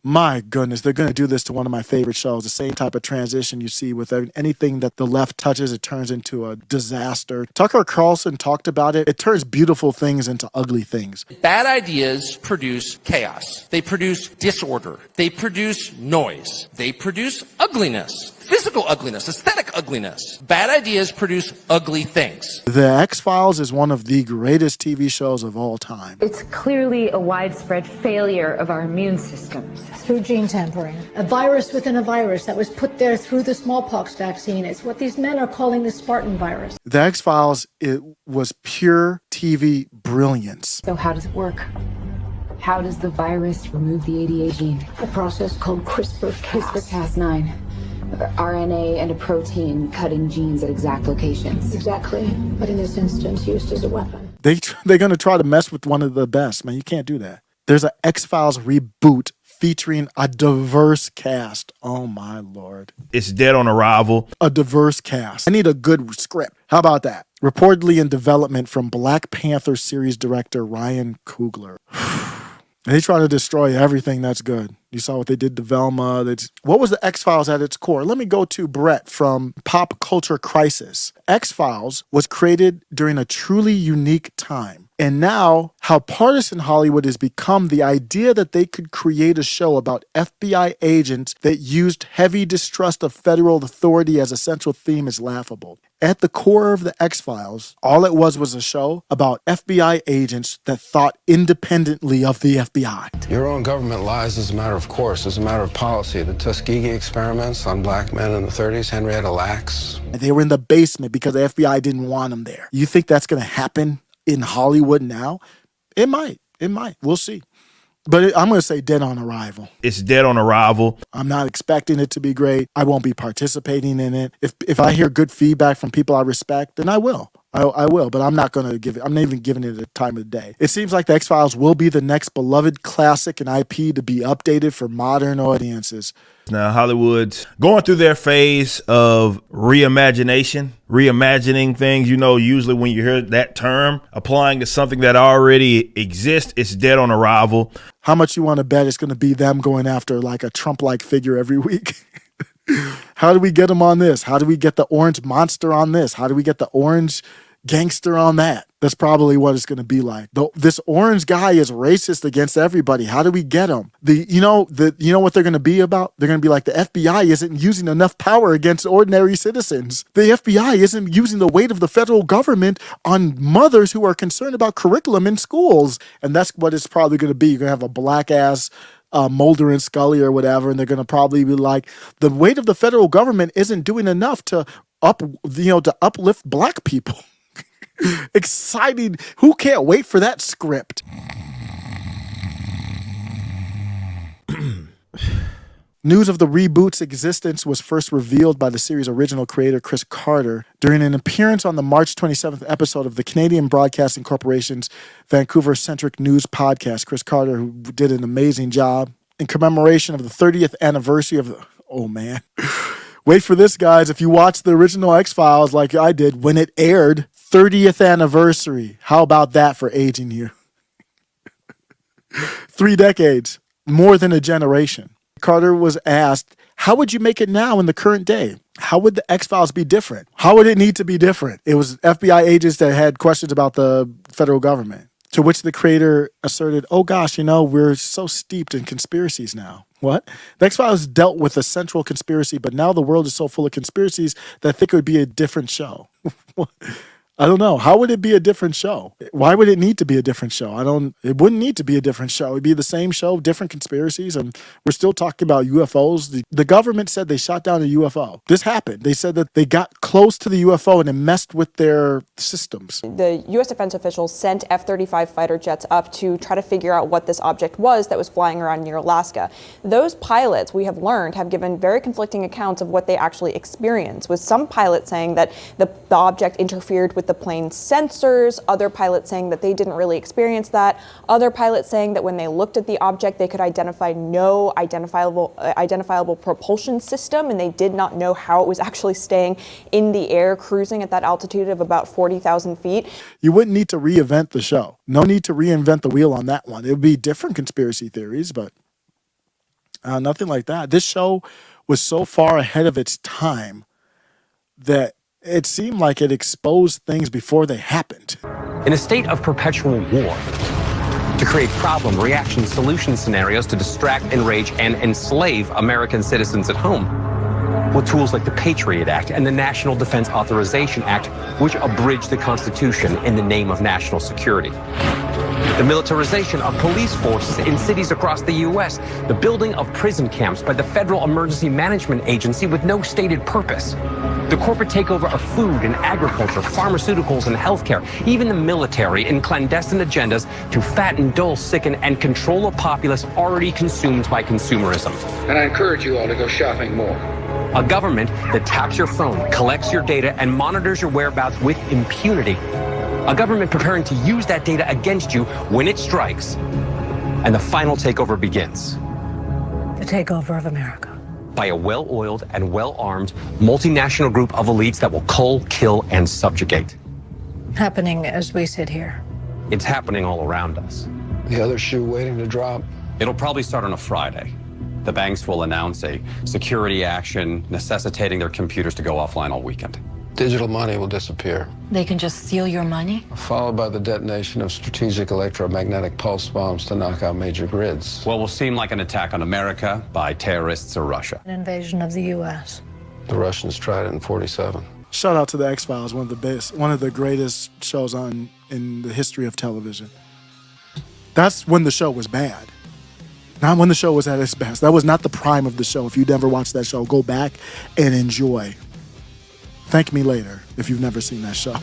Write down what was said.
My goodness, they're going to do this to one of my favorite shows. The same type of transition you see with anything that the left touches, it turns into a disaster. Tucker Carlson talked about it. It turns beautiful things into ugly things. Bad ideas produce chaos. They produce disorder. They produce noise. They produce ugliness. Physical ugliness, aesthetic ugliness. Bad ideas produce ugly things. The X-Files is one of the greatest TV shows of all time. It's clearly a widespread failure of our immune systems. Through gene tampering. A virus within a virus that was put there through the smallpox vaccine. It's what these men are calling the Spartan virus. The X-Files, it was pure TV brilliance. So how does it work? How does the virus remove the ADA gene? A process called CRISPR-Cas9. RNA and a protein cutting genes at exact locations. Exactly, but in this instance used as a weapon. They're going to try to mess with one of the best, man. You can't do that. There's an X-Files reboot featuring a diverse cast. Oh, my Lord. It's dead on arrival. A diverse cast. I need a good script. How about that? Reportedly in development from Black Panther series director Ryan Coogler. They try to destroy everything that's good. You saw what they did to Velma. What was the X-Files at its core? Let me go to Brett from Pop Culture Crisis. X-Files was created during a truly unique time. And now, how partisan Hollywood has become, the idea that they could create a show about FBI agents that used heavy distrust of federal authority as a central theme is laughable. At the core of the X-Files, all it was a show about FBI agents that thought independently of the FBI. Your own government lies as a matter of course, as a matter of policy. The Tuskegee experiments on black men in the 30s, Henrietta Lacks. They were in the basement because the FBI didn't want them there. You think that's going to happen in Hollywood now? It might. It might. We'll see. But I'm going to say dead on arrival. It's dead on arrival. I'm not expecting it to be great. I won't be participating in it. If I hear good feedback from people I respect, then I will. I will, but I'm not going to give it. I'm not even giving it the time of the day. It seems like the X-Files will be the next beloved classic and IP to be updated for modern audiences. Now, Hollywood's going through their phase of reimagining things. You know, usually when you hear that term applying to something that already exists, it's dead on arrival. How much you want to bet it's going to be them going after like a Trump-like figure every week? How do we get them on this? How do we get the orange monster on this? How do we get the orange gangster on that? That's probably what it's going to be like. This orange guy is racist against everybody. How do we get him? You know what they're going to be about? They're going to be like, the FBI isn't using enough power against ordinary citizens. The FBI isn't using the weight of the federal government on mothers who are concerned about curriculum in schools. And that's what it's probably going to be. You're going to have a black ass Mulder and Scully or whatever, and they're going to probably be like, the weight of the federal government isn't doing enough to uplift black people. Exciting. Who can't wait for that script? News of the reboot's existence was first revealed by the series' original creator, Chris Carter, during an appearance on the March 27th episode of the Canadian Broadcasting Corporation's Vancouver-centric news podcast. Chris Carter, who did an amazing job in commemoration of the 30th anniversary of the... Oh, man. Wait for this, guys. If you watch the original X-Files like I did, when it aired, 30th anniversary. How about that for aging you? 3 decades. More than a generation. Carter was asked, how would you make it now in the current day? How would the X-Files be different? How would it need to be different? It was FBI agents that had questions about the federal government, to which the creator asserted, oh gosh, we're so steeped in conspiracies now. What? The X-Files dealt with a central conspiracy, but now the world is so full of conspiracies that I think it would be a different show. I don't know. How would it be a different show? Why would it need to be a different show? It wouldn't need to be a different show. It'd be the same show, different conspiracies, and we're still talking about UFOs. The government said they shot down a UFO. This happened. They said that they got close to the UFO and it messed with their systems. The U.S. defense officials sent F-35 fighter jets up to try to figure out what this object was that was flying around near Alaska. Those pilots, we have learned, have given very conflicting accounts of what they actually experienced, with some pilots saying that the object interfered with the plane's sensors, other pilots saying that they didn't really experience that, other pilots saying that when they looked at the object, they could identify no identifiable propulsion system, and they did not know how it was actually staying in the air, cruising at that altitude of about 40,000 feet. You wouldn't need to reinvent the show. No need to reinvent the wheel on that one. It would be different conspiracy theories, but Nothing like that. This show was so far ahead of its time that it seemed like it exposed things before they happened. In a state of perpetual war, to create problem, reaction, solution scenarios to distract, enrage, and enslave American citizens at home, with tools like the Patriot Act and the National Defense Authorization Act, which abridge the Constitution in the name of national security. The militarization of police forces in cities across the U.S., the building of prison camps by the Federal Emergency Management Agency with no stated purpose, the corporate takeover of food and agriculture, pharmaceuticals and healthcare, even the military in clandestine agendas to fatten, dull, sicken, and control a populace already consumed by consumerism. And I encourage you all to go shopping more. A government that taps your phone, collects your data, and monitors your whereabouts with impunity. A government preparing to use that data against you when it strikes. And the final takeover begins. The takeover of America. By a well-oiled and well-armed multinational group of elites that will cull, kill, and subjugate. Happening as we sit here. It's happening all around us. The other shoe waiting to drop. It'll probably start on a Friday. The banks will announce a security action necessitating their computers to go offline all weekend. Digital money will disappear, They can just steal your money? followed by the detonation of strategic electromagnetic pulse bombs to knock out major grids. What will seem like an attack on America by terrorists or Russia. An invasion of the U.S. The Russians tried it in 47. Shout out to the X-Files, one of the best, one of the greatest shows on in the history of television. That's when the show was bad. Not when the show was at its best. That was not the prime of the show. If you never watched that show, go back and enjoy. Thank me later if you've never seen that show.